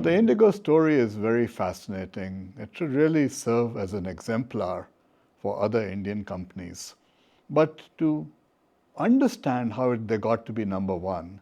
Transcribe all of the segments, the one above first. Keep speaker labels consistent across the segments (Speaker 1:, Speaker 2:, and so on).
Speaker 1: the IndiGo story is very fascinating. It should really serve as an exemplar for other Indian companies. But to understand how they got to be number one,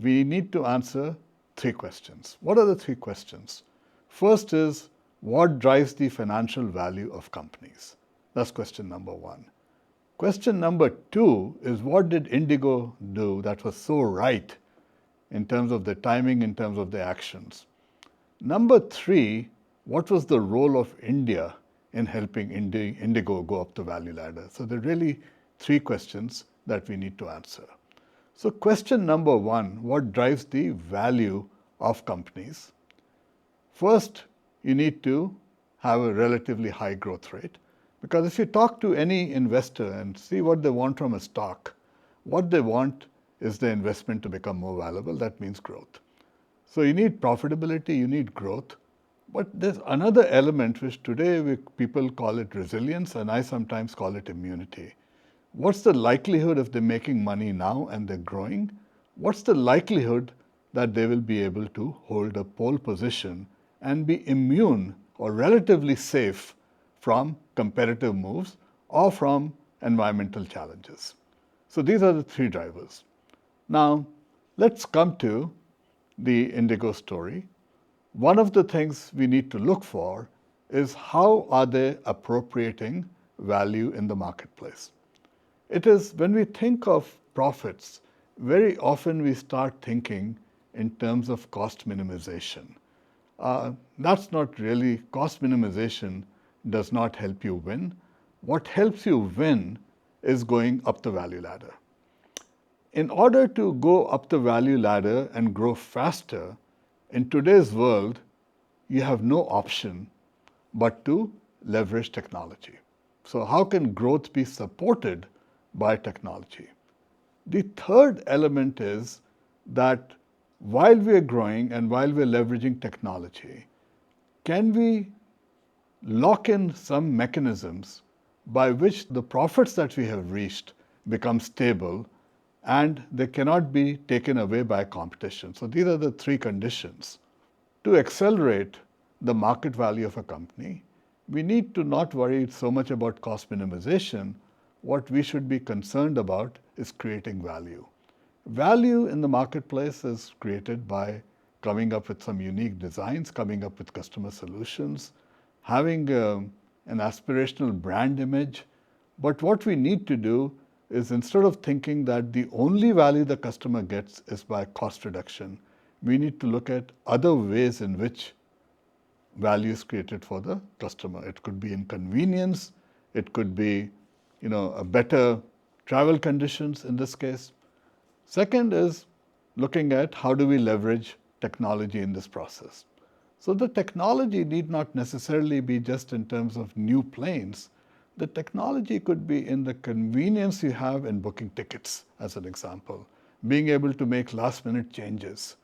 Speaker 1: we need to answer three questions. What are the three questions? First is, what drives the financial value of companies? That's question number one. Question number two is, what did IndiGo do that was so right in terms of the timing, in terms of the actions? Number three, what was the role of India in helping IndiGo go up the value ladder? So there are really three questions that we need to answer. So question number one, what drives the value of companies? First, you need to have a relatively high growth rate, because if you talk to any investor and see what they want from a stock, what they want is the investment to become more valuable. That means growth. So you need profitability, you need growth, but there's another element which today people call it resilience, and I sometimes call it immunity. What's the likelihood if they're making money now and they're growing? What's the likelihood that they will be able to hold a pole position and be immune or relatively safe from competitive moves or from environmental challenges? So these are the three drivers. Now, let's come to the IndiGo story. One of the things we need to look for is, how are they appropriating value in the marketplace? It is when we think of profits, very often we start thinking in terms of cost minimization. That's not really, cost minimization does not help you win. What helps you win is going up the value ladder. In order to go up the value ladder and grow faster, in today's world, you have no option but to leverage technology. So how can growth be supported by technology? The third element is that while we are growing and while we are leveraging technology, can we lock in some mechanisms by which the profits that we have reached become stable and they cannot be taken away by competition? So these are the three conditions. To accelerate the market value of a company, we need to not worry so much about cost minimization. What we should be concerned about is creating value. Value in the marketplace is created by coming up with some unique designs, coming up with customer solutions, having an aspirational brand image. But what we need to do is, instead of thinking that the only value the customer gets is by cost reduction, we need to look at other ways in which value is created for the customer. It could be in convenience, it could be a better travel conditions in this case. Second is looking at how do we leverage technology in this process. So the technology need not necessarily be just in terms of new planes. The technology could be in the convenience you have in booking tickets, as an example, being able to make last-minute changes,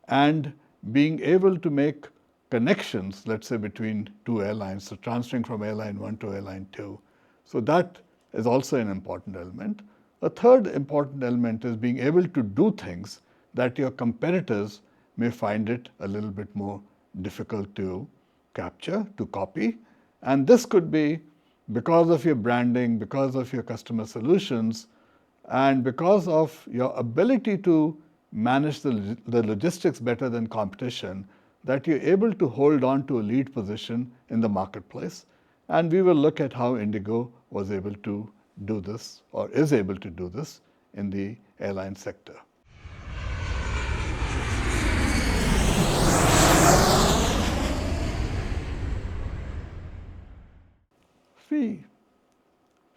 Speaker 1: and being able to make connections, let's say, between two airlines, so transferring from airline 1 to airline 2. So that is also an important element. A third important element is being able to do things that your competitors may find it a little bit more difficult to capture, to copy. And this could be because of your branding, because of your customer solutions, and because of your ability to manage the logistics better than competition, that you're able to hold on to a lead position in the marketplace. And we will look at how IndiGo was able to do this, or is able to do this, in the airline sector.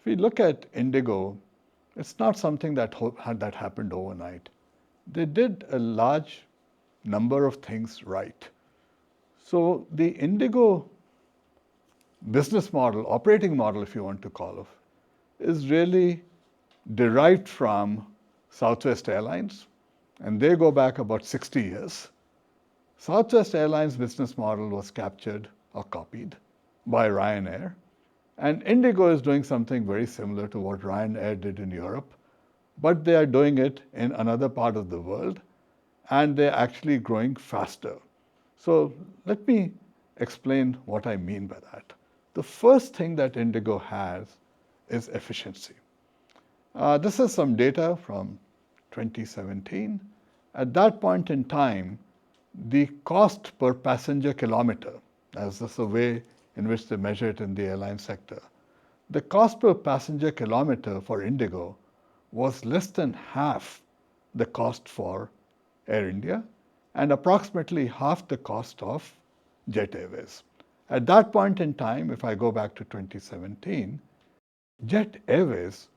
Speaker 1: If we look at IndiGo, it's not something that happened overnight. They did a large number of things right. So the IndiGo business model, operating model, if you want to call it, is really derived from Southwest Airlines, and they go back about 60 years. Southwest Airlines business model was captured or copied by Ryanair, and IndiGo is doing something very similar to what Ryanair did in Europe, but they are doing it in another part of the world, and they're actually growing faster. So let me explain what I mean by that. The first thing that IndiGo has is efficiency. This is some data from 2017. At that point in time, the cost per passenger kilometer, as this is the way in which they measure it in the airline sector, the cost per passenger kilometer for IndiGo was less than half the cost for Air India and approximately half the cost of Jet Airways. At that point in time, if I go back to 2017, Jet Airways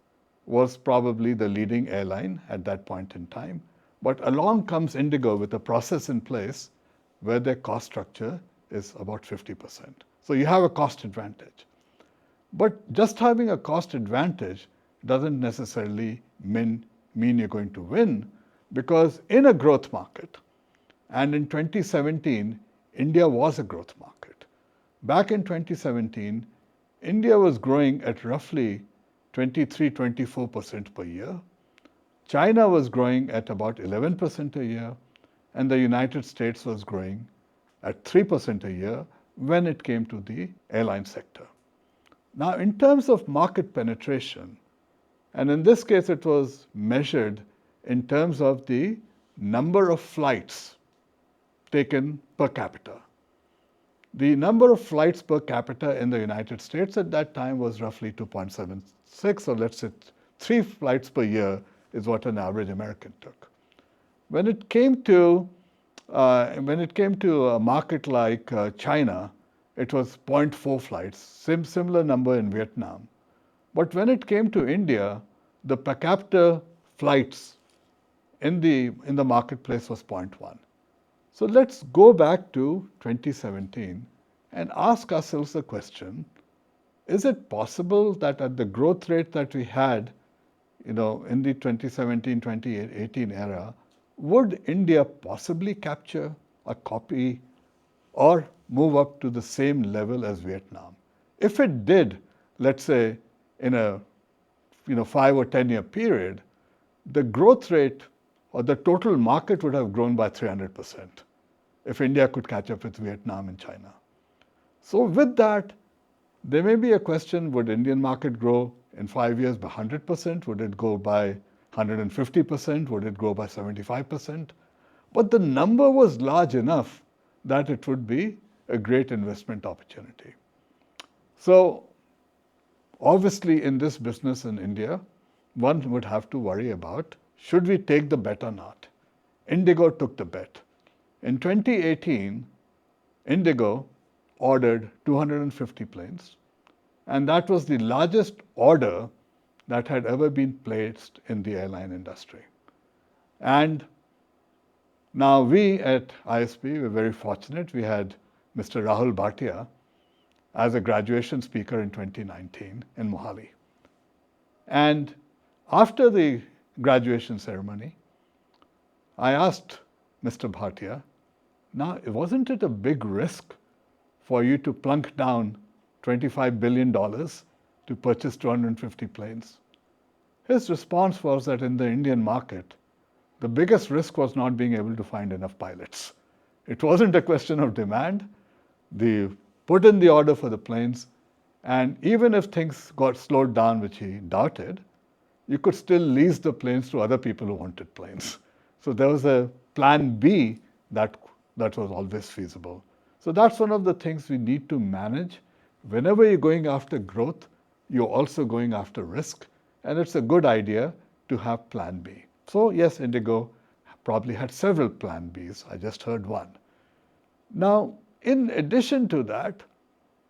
Speaker 1: was probably the leading airline at that point in time. But along comes IndiGo with a process in place where their cost structure is about 50%. So you have a cost advantage. But just having a cost advantage doesn't necessarily mean you're going to win, because in a growth market, and in 2017, India was a growth market. Back in 2017, India was growing at roughly 23-24% per year. China was growing at about 11% a year, and the United States was growing at 3% a year when it came to the airline sector. Now, in terms of market penetration, and in this case it was measured in terms of the number of flights taken per capita. The number of flights per capita in the United States at that time was roughly 2.76, or let's say 3 flights per year is what an average American took. When it came to a market like China, it was 0.4 flights, similar number in Vietnam. But when it came to India, the per capita flights in the marketplace was 0.1. So let's go back to 2017 and ask ourselves the question, is it possible that at the growth rate that we had, in the 2017-2018 era, would India possibly capture a copy or move up to the same level as Vietnam? If it did, let's say in a 5 or 10 year period, the growth rate or the total market would have grown by 300% if India could catch up with Vietnam and China. So with that, there may be a question, would Indian market grow in 5 years by 100%? Would it go by 150%? Would it grow by 75%? But the number was large enough that it would be a great investment opportunity. So obviously in this business in India, one would have to worry about, should we take the bet or not? IndiGo took the bet. In 2018, IndiGo ordered 250 planes, and that was the largest order that had ever been placed in the airline industry. And now we at ISB were very fortunate. We had Mr. Rahul Bhatia as a graduation speaker in 2019 in Mohali. And after the graduation ceremony, I asked Mr. Bhatia, now wasn't it a big risk for you to plunk down $25 billion to purchase 250 planes? His response was that in the Indian market, the biggest risk was not being able to find enough pilots. It wasn't a question of demand. They put in the order for the planes, and even if things got slowed down, which he doubted, you could still lease the planes to other people who wanted planes. So there was a plan B that was always feasible. So that's one of the things we need to manage. Whenever you're going after growth, you're also going after risk, and it's a good idea to have plan B. So yes, IndiGo probably had several plan Bs. I just heard one. Now, in addition to that,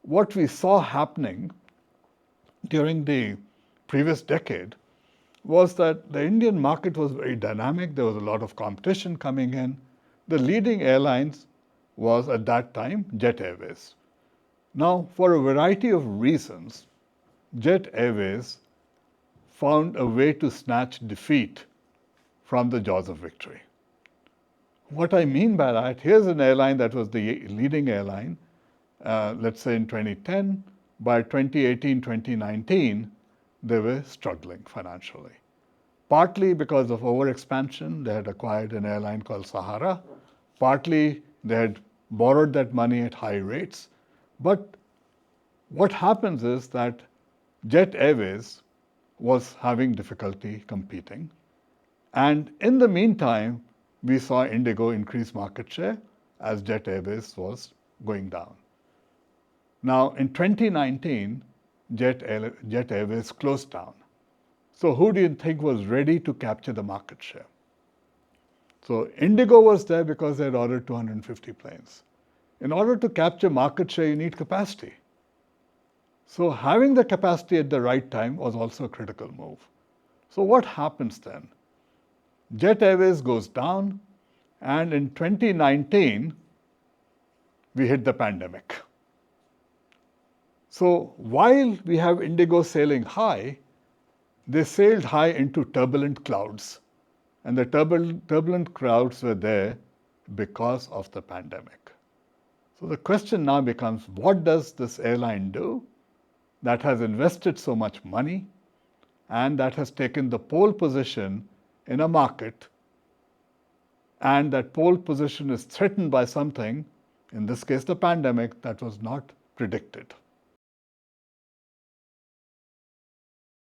Speaker 1: what we saw happening during the previous decade was that the Indian market was very dynamic. There was a lot of competition coming in. The leading airlines was at that time Jet Airways. Now, for a variety of reasons, Jet Airways found a way to snatch defeat from the jaws of victory. What I mean by that, here's an airline that was the leading airline, let's say in 2010. By 2018, 2019, they were struggling financially. Partly because of overexpansion, they had acquired an airline called Sahara. Partly they had borrowed that money at high rates. But what happens is that Jet Airways was having difficulty competing. And in the meantime, we saw IndiGo increase market share as Jet Airways was going down. Now, in 2019, Jet Airways closed down. So who do you think was ready to capture the market share? So IndiGo was there because they had ordered 250 planes. In order to capture market share, you need capacity. So having the capacity at the right time was also a critical move. So what happens then? Jet Airways goes down, and in 2019, we hit the pandemic. So while we have IndiGo sailing high, they sailed high into turbulent clouds. And the turbulent clouds were there because of the pandemic. So the question now becomes, what does this airline do that has invested so much money and that has taken the pole position in a market, and that pole position is threatened by something, in this case the pandemic, that was not predicted?